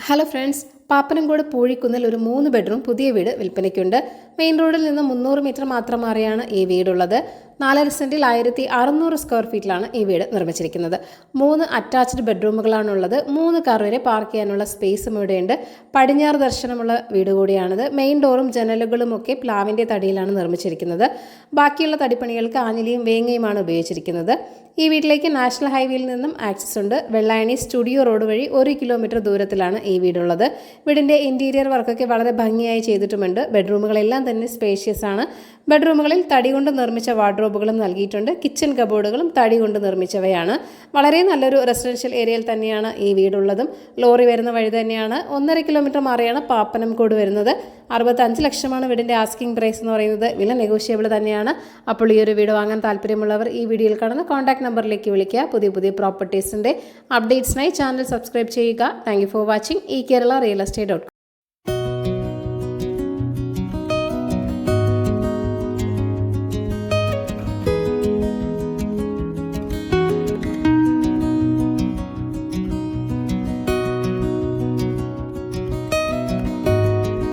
Hello friends, Pappanamcode പൂഴിക്കുന്നിൽ ഒരു 3 bedroom പുതിയ വീട് വിൽപ്പനയ്ക്കുണ്ട്. മെയിൻ റോഡിൽ നിന്ന് 300 മീറ്റർ മാത്രം മാറിയാണ് ഈ വീടുള്ളത്. 4.5 സെന്റിൽ 1600 സ്ക്വയർ ഫീറ്റിലാണ് ഈ വീട് നിർമ്മിച്ചിരിക്കുന്നത്. 3 അറ്റാച്ച്ഡ് ബെഡ്റൂമുകളാണുള്ളത്. 3 കാർ വരെ പാർക്ക് ചെയ്യാനുള്ള സ്പേസും ഇവിടെയുണ്ട്. പടിഞ്ഞാറ് ദർശനമുള്ള വീട് കൂടിയാണിത്. മെയിൻ ഡോറും ജനലുകളും ഒക്കെ പ്ലാവിൻ്റെ തടിയിലാണ് നിർമ്മിച്ചിരിക്കുന്നത്. ബാക്കിയുള്ള തടിപ്പണികൾക്ക് ആഞ്ഞിലിയും വേങ്ങയുമാണ് ഉപയോഗിച്ചിരിക്കുന്നത്. ഈ വീട്ടിലേക്ക് നാഷണൽ ഹൈവേയിൽ നിന്നും ആക്സസ് ഉണ്ട്. വെള്ളായണി സ്റ്റുഡിയോ റോഡ് വഴി 1 കിലോമീറ്റർ ദൂരത്തിലാണ് ഈ വീടുള്ളത്. വീടിൻ്റെ ഇൻറ്റീരിയർ വർക്കൊക്കെ വളരെ ഭംഗിയായി ചെയ്തിട്ടുമുണ്ട്. ബെഡ്റൂമുകളെല്ലാം തന്നെ സ്പേഷ്യസ് ആണ്. ബെഡ്റൂമുകളിൽ തടി കൊണ്ട് നിർമ്മിച്ച വാർഡ്രോബുകളും നൽകിയിട്ടുണ്ട്. കിച്ചൺ കബോർഡുകളും തടി കൊണ്ട് നിർമ്മിച്ചവയാണ്. വളരെ നല്ലൊരു റെസിഡൻഷ്യൽ ഏരിയയിൽ തന്നെയാണ് ഈ വീടുള്ളതും. ലോറി വരുന്ന വഴി തന്നെയാണ്. 1.5 കിലോമീറ്റർ മാറിയാണ് പാപ്പനംകോട് വരുന്നത്. 65 ലക്ഷമാണ് വീടിൻ്റെ ആസ്കിംഗ് പ്രൈസ് എന്ന് പറയുന്നത്. വില നെഗോഷ്യബിൾ തന്നെയാണ്. അപ്പോൾ ഈ ഒരു വീട് വാങ്ങാൻ താല്പര്യമുള്ളവർ ഈ വീഡിയോയിൽ കാണുന്ന കോൺടാക്ട് നമ്പറിലേക്ക് വിളിക്കുക. പുതിയ പ്രോപ്പർട്ടീസിൻ്റെ അപ്ഡേറ്റ്സിനായി ചാനൽ സബ്സ്ക്രൈബ് ചെയ്യുക. Thank you for watching. ഈ കേരള റിയൽ എസ്റ്റേറ്റ്